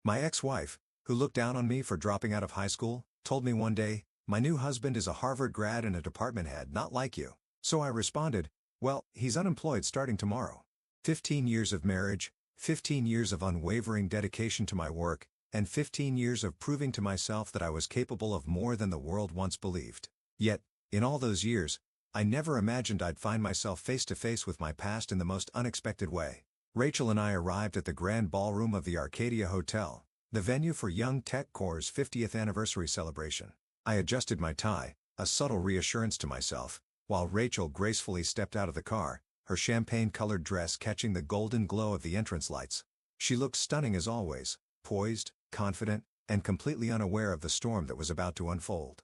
My ex-wife, who looked down on me for dropping out of high school, told me one day, "My new husband is a Harvard grad and a department head not like you." So I responded, "Well, he's unemployed starting tomorrow." 15 years of marriage, 15 years of unwavering dedication to my work, and 15 years of proving to myself that I was capable of more than the world once believed. Yet, in all those years, I never imagined I'd find myself face to face with my past in the most unexpected way. Rachel and I arrived at the grand ballroom of the Arcadia Hotel, the venue for Young Tech Core's 50th anniversary celebration. I adjusted my tie, a subtle reassurance to myself, while Rachel gracefully stepped out of the car, her champagne-colored dress catching the golden glow of the entrance lights. She looked stunning as always, poised, confident, and completely unaware of the storm that was about to unfold.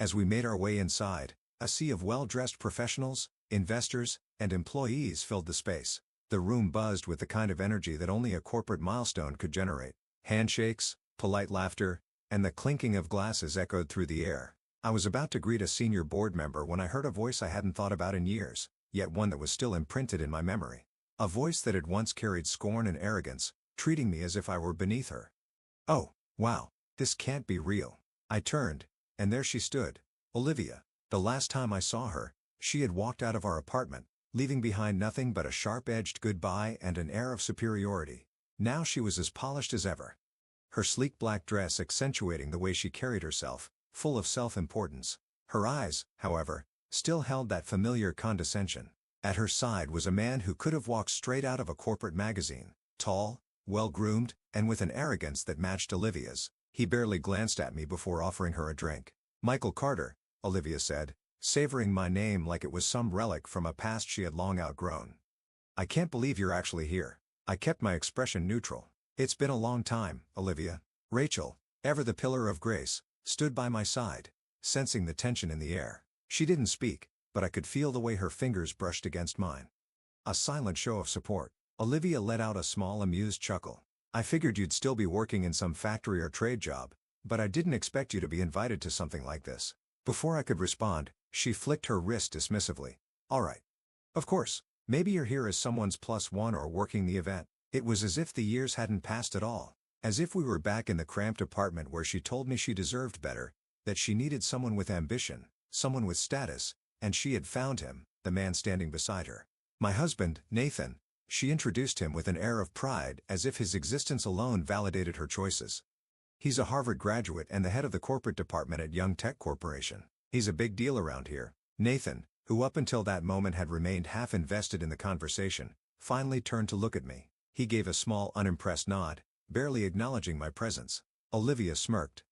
As we made our way inside, a sea of well-dressed professionals, investors, and employees filled the space. The room buzzed with the kind of energy that only a corporate milestone could generate. Handshakes, polite laughter, and the clinking of glasses echoed through the air. I was about to greet a senior board member when I heard a voice I hadn't thought about in years, yet one that was still imprinted in my memory. A voice that had once carried scorn and arrogance, treating me as if I were beneath her. "Oh, wow, this can't be real." I turned, and there she stood, Olivia. The last time I saw her, she had walked out of our apartment, leaving behind nothing but a sharp-edged goodbye and an air of superiority. Now she was as polished as ever. Her sleek black dress accentuating the way she carried herself, full of self-importance. Her eyes, however, still held that familiar condescension. At her side was a man who could have walked straight out of a corporate magazine, tall, well-groomed, and with an arrogance that matched Olivia's. He barely glanced at me before offering her a drink. "Michael Carter," Olivia said, savoring my name like it was some relic from a past she had long outgrown. "I can't believe you're actually here." I kept my expression neutral. "It's been a long time, Olivia." Rachel, ever the pillar of grace, stood by my side, sensing the tension in the air. She didn't speak, but I could feel the way her fingers brushed against mine. A silent show of support. Olivia let out a small amused chuckle. "I figured you'd still be working in some factory or trade job, but I didn't expect you to be invited to something like this." Before I could respond, she flicked her wrist dismissively. "All right. Of course, maybe you're here as someone's +1 or working the event." It was as if the years hadn't passed at all, as if we were back in the cramped apartment where she told me she deserved better, that she needed someone with ambition, someone with status, and she had found him, the man standing beside her. "My husband, Nathan," she introduced him with an air of pride as if his existence alone validated her choices. "He's a Harvard graduate and the head of the corporate department at Young Tech Corporation. He's a big deal around here." Nathan, who up until that moment had remained half invested in the conversation, finally turned to look at me. He gave a small unimpressed nod, barely acknowledging my presence. Olivia smirked.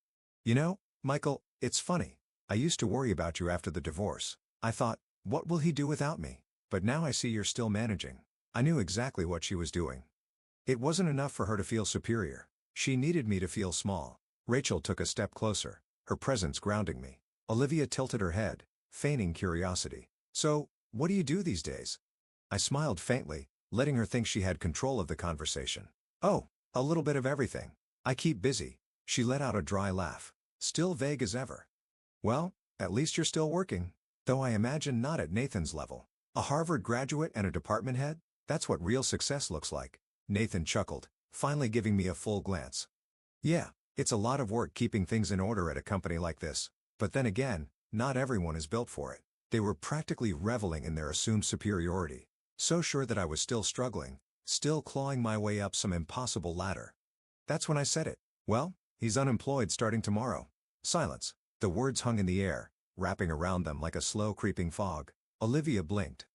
"You know, Michael, it's funny. I used to worry about you after the divorce. I thought, what will he do without me? But now I see you're still managing." I knew exactly what she was doing. It wasn't enough for her to feel superior. She needed me to feel small. Rachel took a step closer, her presence grounding me. Olivia tilted her head, feigning curiosity. "So, what do you do these days?" I smiled faintly, letting her think she had control of the conversation. "Oh, a little bit of everything. I keep busy." She let out a dry laugh, still vague as ever. "Well, at least you're still working. Though I imagine not at Nathan's level. A Harvard graduate and a department head? That's what real success looks like." Nathan chuckled, finally giving me a full glance. "Yeah, it's a lot of work keeping things in order at a company like this. But then again, not everyone is built for it." They were practically reveling in their assumed superiority, so sure that I was still struggling, still clawing my way up some impossible ladder. That's when I said it. "Well, he's unemployed starting tomorrow." Silence. The words hung in the air, wrapping around them like a slow creeping fog. Olivia blinked.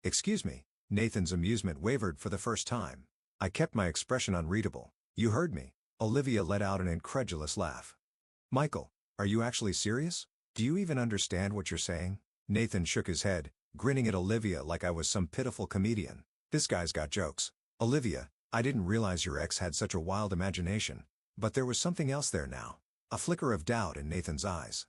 "Excuse me." Nathan's amusement wavered for the first time. I kept my expression unreadable. "You heard me." Olivia let out an incredulous laugh. "Michael, are you actually serious? Do you even understand what you're saying?" Nathan shook his head, grinning at Olivia like I was some pitiful comedian. "This guy's got jokes." "Olivia, I didn't realize your ex had such a wild imagination." But there was something else there now. A flicker of doubt in Nathan's eyes.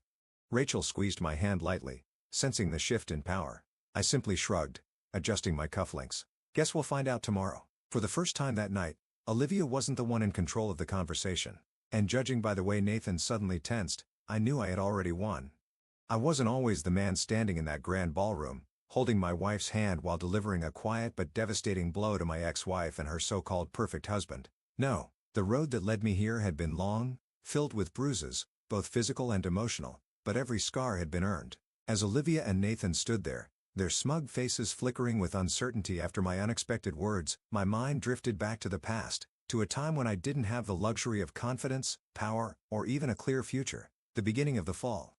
Rachel squeezed my hand lightly, sensing the shift in power. I simply shrugged, adjusting my cufflinks. "Guess we'll find out tomorrow." For the first time that night, Olivia wasn't the one in control of the conversation. And judging by the way Nathan suddenly tensed, I knew I had already won. I wasn't always the man standing in that grand ballroom, holding my wife's hand while delivering a quiet but devastating blow to my ex-wife and her so-called perfect husband. No, The road that led me here had been long, filled with bruises, both physical and emotional, but every scar had been earned. As Olivia and Nathan stood there, their smug faces flickering with uncertainty after my unexpected words, my mind drifted back to the past, to a time when I didn't have the luxury of confidence, power, or even a clear future. The beginning of the fall.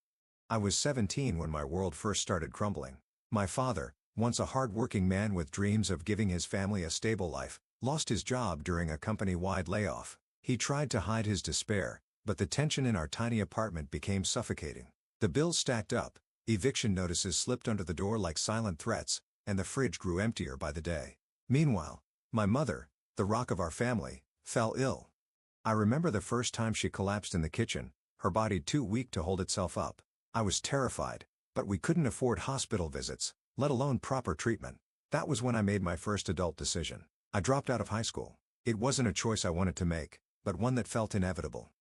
I was 17 when my world first started crumbling. My father, once a hard-working man with dreams of giving his family a stable life, lost his job during a company-wide layoff. He tried to hide his despair, but the tension in our tiny apartment became suffocating. The bills stacked up, eviction notices slipped under the door like silent threats, and the fridge grew emptier by the day. Meanwhile, my mother, the rock of our family, fell ill. I remember the first time she collapsed in the kitchen, her body too weak to hold itself up. I was terrified, but we couldn't afford hospital visits, let alone proper treatment. That was when I made my first adult decision. I dropped out of high school. It wasn't a choice I wanted to make, but one that felt inevitable.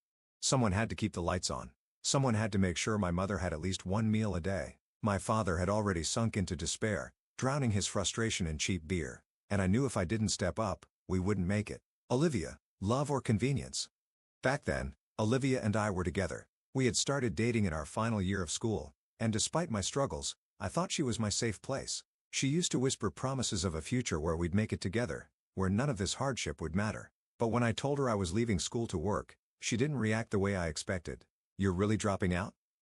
Someone had to keep the lights on. Someone had to make sure my mother had at least one meal a day. My father had already sunk into despair, drowning his frustration in cheap beer, and I knew if I didn't step up, we wouldn't make it. Olivia, love or convenience? Back then, Olivia and I were together. We had started dating in our final year of school, and despite my struggles, I thought she was my safe place. She used to whisper promises of a future where we'd make it together, where none of this hardship would matter. But when I told her I was leaving school to work, she didn't react the way I expected. "You're really dropping out?"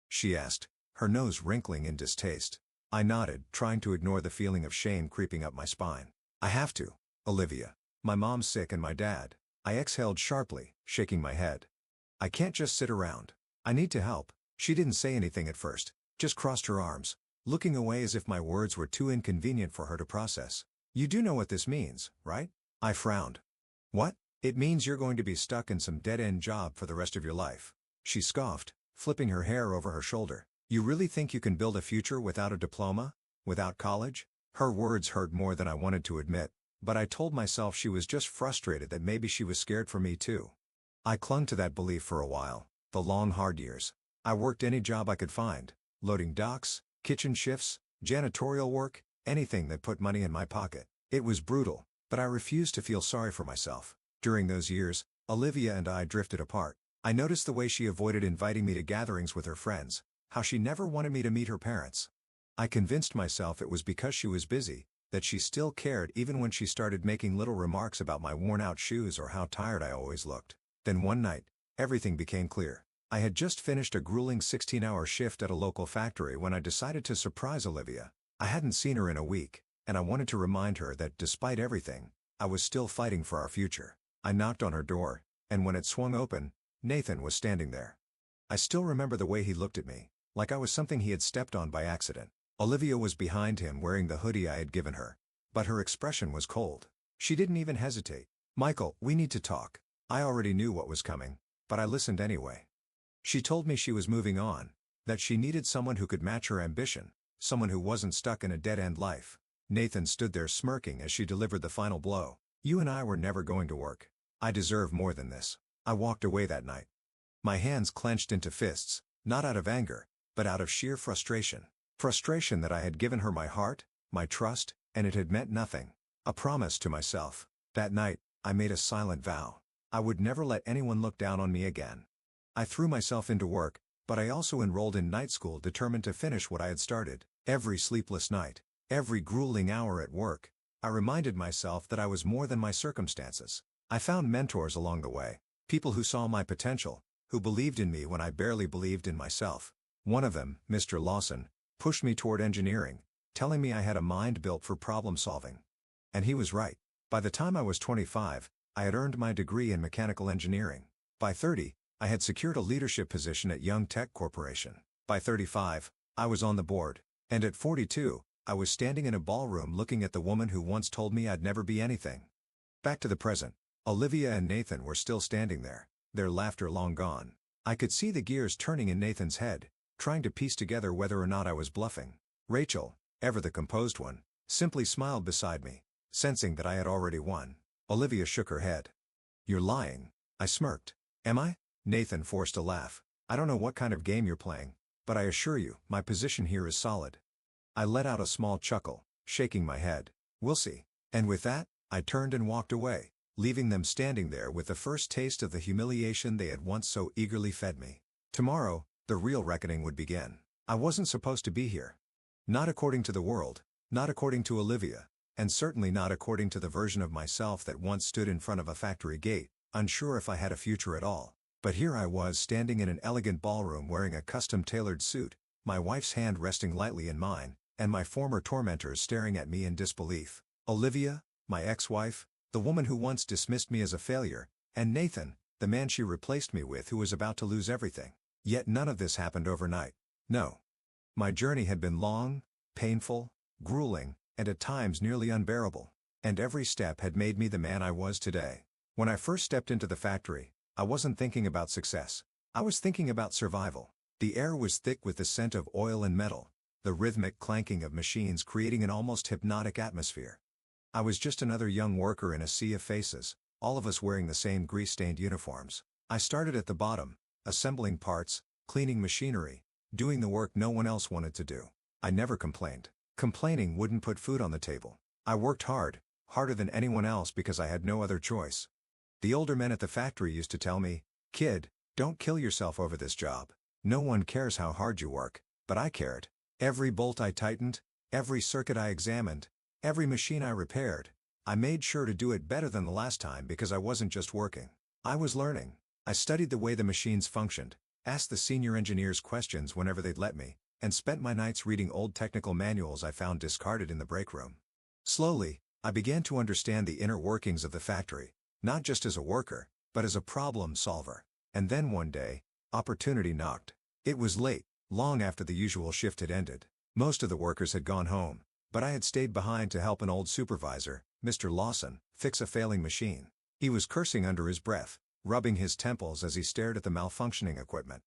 she asked, her nose wrinkling in distaste. I nodded, trying to ignore the feeling of shame creeping up my spine. "I have to, Olivia. My mom's sick and my dad." I exhaled sharply, shaking my head. "I can't just sit around. I need to help." She didn't say anything at first, just crossed her arms, looking away as if my words were too inconvenient for her to process. "You do know what this means, right?" I frowned. "What?" "It means you're going to be stuck in some dead-end job for the rest of your life." She scoffed, flipping her hair over her shoulder. "You really think you can build a future without a diploma? Without college?" Her words hurt more than I wanted to admit, but I told myself she was just frustrated that maybe she was scared for me too. I clung to that belief for a while, the long hard years. I worked any job I could find, loading docks, kitchen shifts, janitorial work, anything that put money in my pocket. It was brutal, but I refused to feel sorry for myself. During those years, Olivia and I drifted apart. I noticed the way she avoided inviting me to gatherings with her friends, how she never wanted me to meet her parents. I convinced myself it was because she was busy, that she still cared even when she started making little remarks about my worn-out shoes or how tired I always looked. Then one night, everything became clear. I had just finished a grueling 16-hour shift at a local factory when I decided to surprise Olivia. I hadn't seen her in a week, and I wanted to remind her that despite everything, I was still fighting for our future. I knocked on her door, and when it swung open, Nathan was standing there. I still remember the way he looked at me, like I was something he had stepped on by accident. Olivia was behind him wearing the hoodie I had given her, but her expression was cold. She didn't even hesitate. "Michael, we need to talk." I already knew what was coming, but I listened anyway. She told me she was moving on, that she needed someone who could match her ambition, someone who wasn't stuck in a dead-end life. Nathan stood there smirking as she delivered the final blow. "You and I were never going to work. I deserve more than this." I walked away that night. My hands clenched into fists, not out of anger, but out of sheer frustration. Frustration that I had given her my heart, my trust, and it had meant nothing. A promise to myself. That night, I made a silent vow. I would never let anyone look down on me again. I threw myself into work, but I also enrolled in night school determined to finish what I had started. Every sleepless night, every grueling hour at work, I reminded myself that I was more than my circumstances. I found mentors along the way, people who saw my potential, who believed in me when I barely believed in myself. One of them, Mr. Lawson, pushed me toward engineering, telling me I had a mind built for problem solving. And he was right. By the time I was 25, I had earned my degree in mechanical engineering. By 30, I had secured a leadership position at Young Tech Corporation. By 35, I was on the board. And at 42, I was standing in a ballroom looking at the woman who once told me I'd never be anything. Back to the present. Olivia and Nathan were still standing there, their laughter long gone. I could see the gears turning in Nathan's head, trying to piece together whether or not I was bluffing. Rachel, ever the composed one, simply smiled beside me, sensing that I had already won. Olivia shook her head. "You're lying." I smirked. "Am I?" Nathan forced a laugh. "I don't know what kind of game you're playing, but I assure you, my position here is solid." I let out a small chuckle, shaking my head. "We'll see." And with that, I turned and walked away. leaving them standing there with the first taste of the humiliation they had once so eagerly fed me. Tomorrow, the real reckoning would begin. I wasn't supposed to be here. Not according to the world, not according to Olivia, and certainly not according to the version of myself that once stood in front of a factory gate, unsure if I had a future at all. But here I was standing in an elegant ballroom wearing a custom-tailored suit, my wife's hand resting lightly in mine, and my former tormentors staring at me in disbelief. Olivia, my ex-wife, the woman who once dismissed me as a failure, and Nathan, the man she replaced me with who was about to lose everything. Yet none of this happened overnight. No. My journey had been long, painful, grueling, and at times nearly unbearable. And every step had made me the man I was today. When I first stepped into the factory, I wasn't thinking about success. I was thinking about survival. The air was thick with the scent of oil and metal, the rhythmic clanking of machines creating an almost hypnotic atmosphere. I was just another young worker in a sea of faces, all of us wearing the same grease-stained uniforms. I started at the bottom, assembling parts, cleaning machinery, doing the work no one else wanted to do. I never complained. Complaining wouldn't put food on the table. I worked hard, harder than anyone else because I had no other choice. The older men at the factory used to tell me, "Kid, don't kill yourself over this job. No one cares how hard you work," but I cared. Every bolt I tightened, every circuit I examined, every machine I repaired, I made sure to do it better than the last time because I wasn't just working. I was learning. I studied the way the machines functioned, asked the senior engineers questions whenever they'd let me, and spent my nights reading old technical manuals I found discarded in the break room. Slowly, I began to understand the inner workings of the factory, not just as a worker, but as a problem solver. And then one day, opportunity knocked. It was late, long after the usual shift had ended. Most of the workers had gone home, but I had stayed behind to help an old supervisor, Mr. Lawson, fix a failing machine. He was cursing under his breath, rubbing his temples as he stared at the malfunctioning equipment.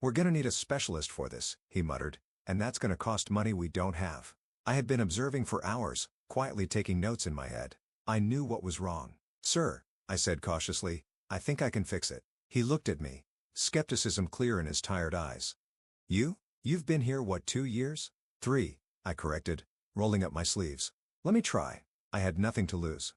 "We're gonna need a specialist for this," he muttered, "and that's gonna cost money we don't have." I had been observing for hours, quietly taking notes in my head. I knew what was wrong. "Sir," I said cautiously, "I think I can fix it." He looked at me, skepticism clear in his tired eyes. You've been here what, 2 years? 3, I corrected, rolling up my sleeves. "Let me try." I had nothing to lose.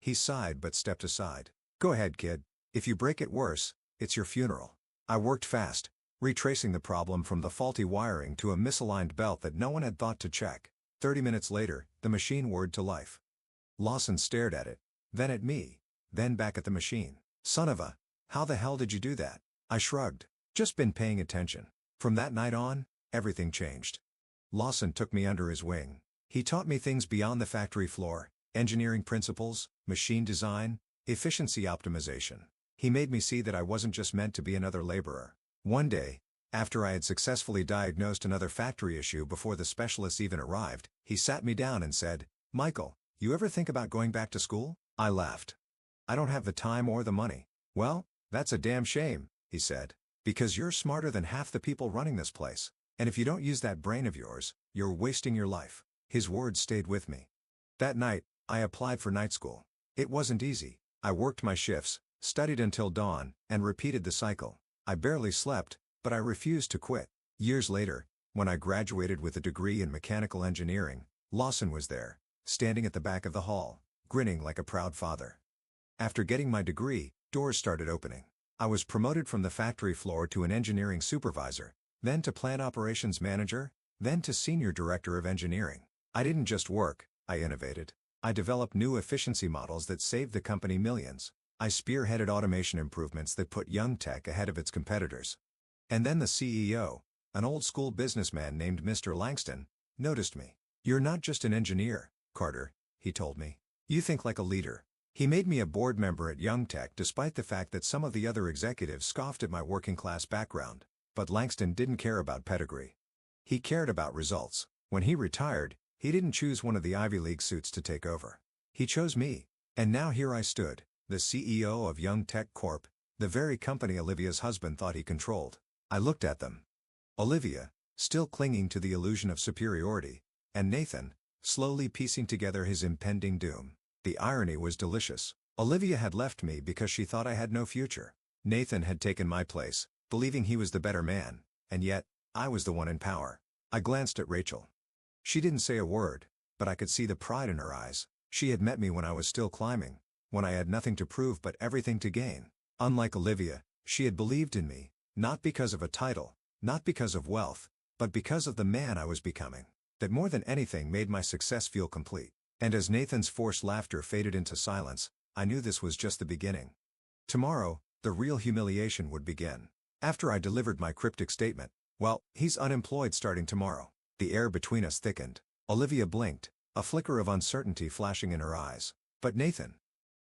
He sighed but stepped aside. "Go ahead, kid. If you break it worse, it's your funeral." I worked fast, retracing the problem from the faulty wiring to a misaligned belt that no one had thought to check. 30 minutes later, the machine whirred to life. Lawson stared at it, then at me, then back at the machine. "Son of a, how the hell did you do that?" I shrugged. "Just been paying attention." From that night on, everything changed. Lawson took me under his wing. He taught me things beyond the factory floor: engineering principles, machine design, efficiency optimization. He made me see that I wasn't just meant to be another laborer. One day, after I had successfully diagnosed another factory issue before the specialists even arrived, he sat me down and said, "Michael, you ever think about going back to school?" I laughed. "I don't have the time or the money." "Well, that's a damn shame," he said, "because you're smarter than half the people running this place. And if you don't use that brain of yours, you're wasting your life." His words stayed with me. That night, I applied for night school. It wasn't easy. I worked my shifts, studied until dawn, and repeated the cycle. I barely slept, but I refused to quit. Years later, when I graduated with a degree in mechanical engineering, Lawson was there, standing at the back of the hall, grinning like a proud father. After getting my degree, doors started opening. I was promoted from the factory floor to an engineering supervisor, then to plant operations manager, then to senior director of engineering. I didn't just work, I innovated. I developed new efficiency models that saved the company millions. I spearheaded automation improvements that put young tech ahead of its competitors. And then the CEO, an old-school businessman named Mr. Langston, noticed me. "You're not just an engineer, Carter," he told me. "You think like a leader." He made me a board member at Young Tech despite the fact that some of the other executives scoffed at my working-class background. But Langston didn't care about pedigree. He cared about results. When he retired, he didn't choose one of the Ivy League suits to take over. He chose me. And now here I stood, the CEO of Young Tech Corp., the very company Olivia's husband thought he controlled. I looked at them. Olivia, still clinging to the illusion of superiority, and Nathan, slowly piecing together his impending doom. The irony was delicious. Olivia had left me because she thought I had no future. Nathan had taken my place, believing he was the better man, and yet, I was the one in power. I glanced at Rachel. She didn't say a word, but I could see the pride in her eyes. She had met me when I was still climbing, when I had nothing to prove but everything to gain. Unlike Olivia, she had believed in me, not because of a title, not because of wealth, but because of the man I was becoming. That more than anything made my success feel complete. And as Nathan's forced laughter faded into silence, I knew this was just the beginning. Tomorrow, the real humiliation would begin. After I delivered my cryptic statement, "Well, he's unemployed starting tomorrow," the air between us thickened. Olivia blinked, a flicker of uncertainty flashing in her eyes. "But Nathan."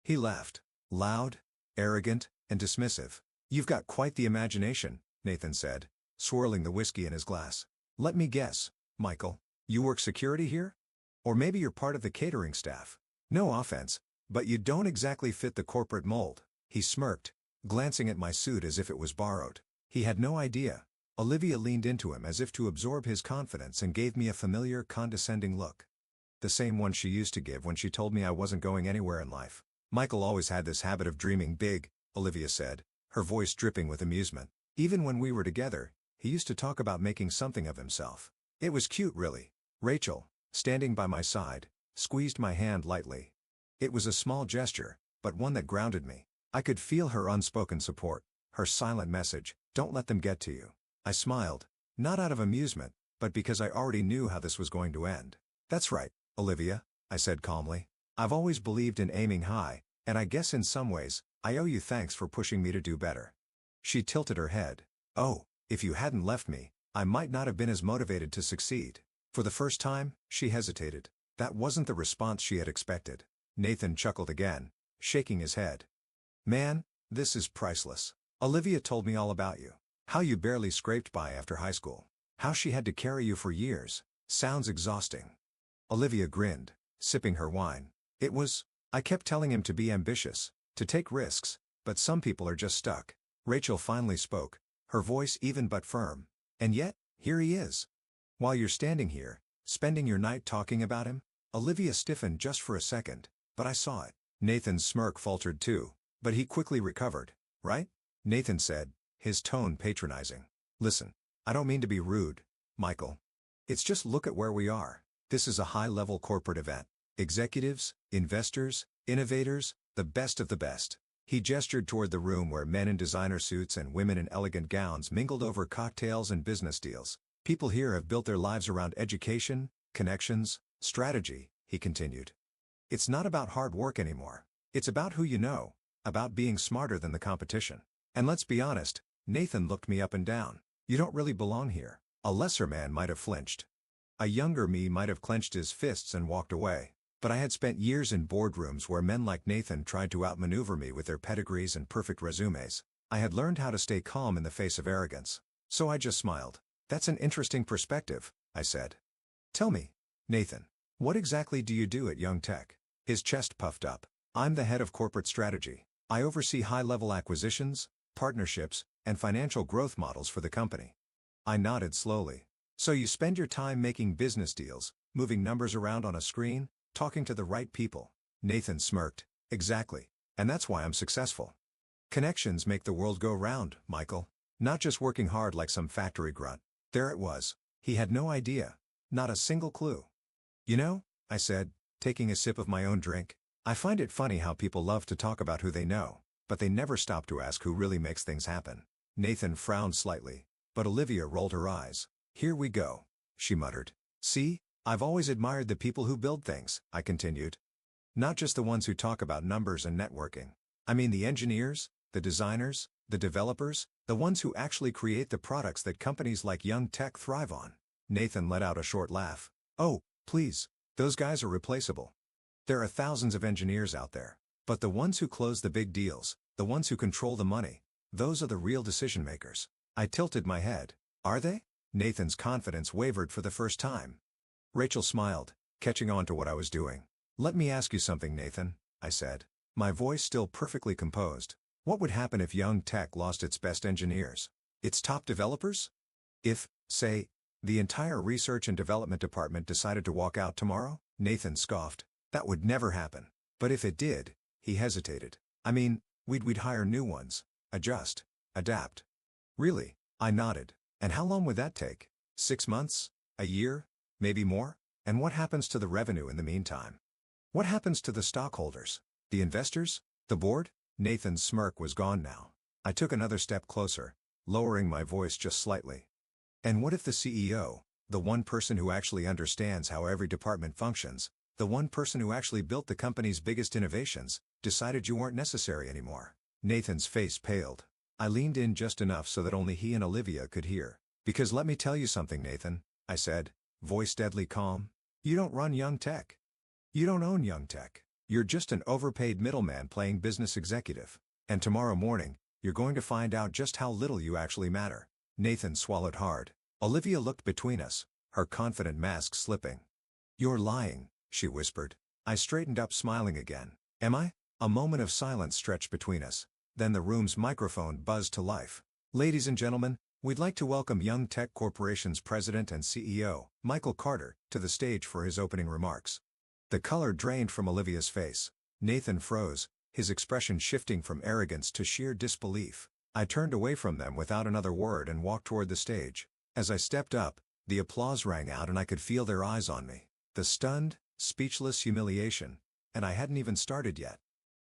He laughed. Loud, arrogant, and dismissive. "You've got quite the imagination," Nathan said, swirling the whiskey in his glass. "Let me guess, Michael. You work security here? Or maybe you're part of the catering staff. No offense, but you don't exactly fit the corporate mold." He smirked, glancing at my suit as if it was borrowed. He had no idea. Olivia leaned into him as if to absorb his confidence and gave me a familiar, condescending look. The same one she used to give when she told me I wasn't going anywhere in life. "Michael always had this habit of dreaming big," Olivia said, her voice dripping with amusement. "Even when we were together, he used to talk about making something of himself. It was cute, really." Rachel, standing by my side, squeezed my hand lightly. It was a small gesture, but one that grounded me. I could feel her unspoken support, her silent message, "Don't let them get to you." I smiled, not out of amusement, but because I already knew how this was going to end. "That's right, Olivia," I said calmly. "I've always believed in aiming high, and I guess in some ways, I owe you thanks for pushing me to do better." She tilted her head. "Oh, if you hadn't left me, I might not have been as motivated to succeed." For the first time, she hesitated. That wasn't the response she had expected. Nathan chuckled again, shaking his head. "Man, this is priceless. Olivia told me all about you. How you barely scraped by after high school. How she had to carry you for years. Sounds exhausting." Olivia grinned, sipping her wine. I kept telling him to be ambitious, to take risks, but some people are just stuck." Rachel finally spoke, her voice even but firm. "And yet, here he is. While you're standing here, spending your night talking about him." Olivia stiffened just for a second, but I saw it. Nathan's smirk faltered too, but he quickly recovered. "Right?" Nathan said, his tone patronizing. "Listen, I don't mean to be rude, Michael. It's just look at where we are. This is a high-level corporate event. Executives, investors, innovators, the best of the best." He gestured toward the room where men in designer suits and women in elegant gowns mingled over cocktails and business deals. "People here have built their lives around education, connections, strategy," he continued. "It's not about hard work anymore. It's about who you know, about being smarter than the competition. And let's be honest," Nathan looked me up and down, "you don't really belong here." A lesser man might have flinched. A younger me might have clenched his fists and walked away. But I had spent years in boardrooms where men like Nathan tried to outmaneuver me with their pedigrees and perfect resumes. I had learned how to stay calm in the face of arrogance. So I just smiled. "That's an interesting perspective," I said. "Tell me, Nathan, what exactly do you do at Young Tech?" His chest puffed up. "I'm the head of corporate strategy. I oversee high-level acquisitions, partnerships, and financial growth models for the company." I nodded slowly. "So you spend your time making business deals, moving numbers around on a screen, talking to the right people?" Nathan smirked. "Exactly. And that's why I'm successful. Connections make the world go round, Michael. Not just working hard like some factory grunt." There it was. He had no idea. Not a single clue. "You know," I said, taking a sip of my own drink, "I find it funny how people love to talk about who they know, but they never stop to ask who really makes things happen." Nathan frowned slightly, but Olivia rolled her eyes. "Here we go," she muttered. "See, I've always admired the people who build things," I continued. "Not just the ones who talk about numbers and networking. I mean the engineers, the designers, the developers, the ones who actually create the products that companies like Young Tech thrive on." Nathan let out a short laugh. "Oh, please, those guys are replaceable. There are thousands of engineers out there. But the ones who close the big deals, the ones who control the money, those are the real decision makers." I tilted my head. "Are they?" Nathan's confidence wavered for the first time. Rachel smiled, catching on to what I was doing. "Let me ask you something, Nathan," I said, my voice still perfectly composed. "What would happen if Young Tech lost its best engineers? Its top developers? If, say, the entire research and development department decided to walk out tomorrow?" Nathan scoffed. "That would never happen. But if it did," he hesitated. "I mean, we'd hire new ones. Adjust. Adapt." "Really?" I nodded. "And how long would that take? 6 months? A year? Maybe more? And what happens to the revenue in the meantime? What happens to the stockholders?" The investors? The board? Nathan's smirk was gone now. I took another step closer, lowering my voice just slightly. And what if the CEO, the one person who actually understands how every department functions, the one person who actually built the company's biggest innovations, decided you weren't necessary anymore? Nathan's face paled. I leaned in just enough so that only he and Olivia could hear. Because let me tell you something, Nathan, I said, voice deadly calm. You don't run Young Tech. You don't own Young Tech. You're just an overpaid middleman playing business executive. And tomorrow morning, you're going to find out just how little you actually matter. Nathan swallowed hard. Olivia looked between us, her confident mask slipping. You're lying, she whispered. I straightened up, smiling again. Am I? A moment of silence stretched between us. Then the room's microphone buzzed to life. Ladies and gentlemen, we'd like to welcome Young Tech Corporation's President and CEO, Michael Carter, to the stage for his opening remarks. The color drained from Olivia's face. Nathan froze, his expression shifting from arrogance to sheer disbelief. I turned away from them without another word and walked toward the stage. As I stepped up, the applause rang out and I could feel their eyes on me. The stunned, speechless humiliation. And I hadn't even started yet.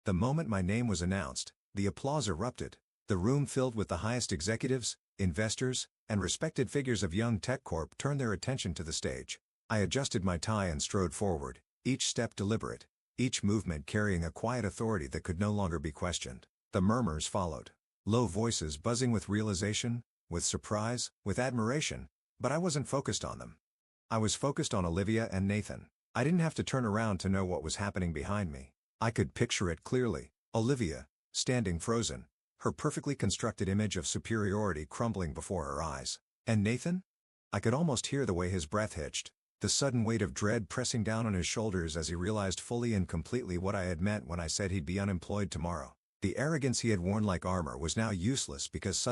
The moment my name was announced, the applause erupted. The room filled with the highest executives, investors, and respected figures of Young Tech Corp turned their attention to the stage. I adjusted my tie and strode forward, each step deliberate, each movement carrying a quiet authority that could no longer be questioned. The murmurs followed. Low voices buzzing with realization, with surprise, with admiration, but I wasn't focused on them. I was focused on Olivia and Nathan. I didn't have to turn around to know what was happening behind me. I could picture it clearly. Olivia, standing frozen, her perfectly constructed image of superiority crumbling before her eyes. And Nathan? I could almost hear the way his breath hitched, the sudden weight of dread pressing down on his shoulders as he realized fully and completely what I had meant when I said he'd be unemployed tomorrow. The arrogance he had worn like armor was now useless because suddenly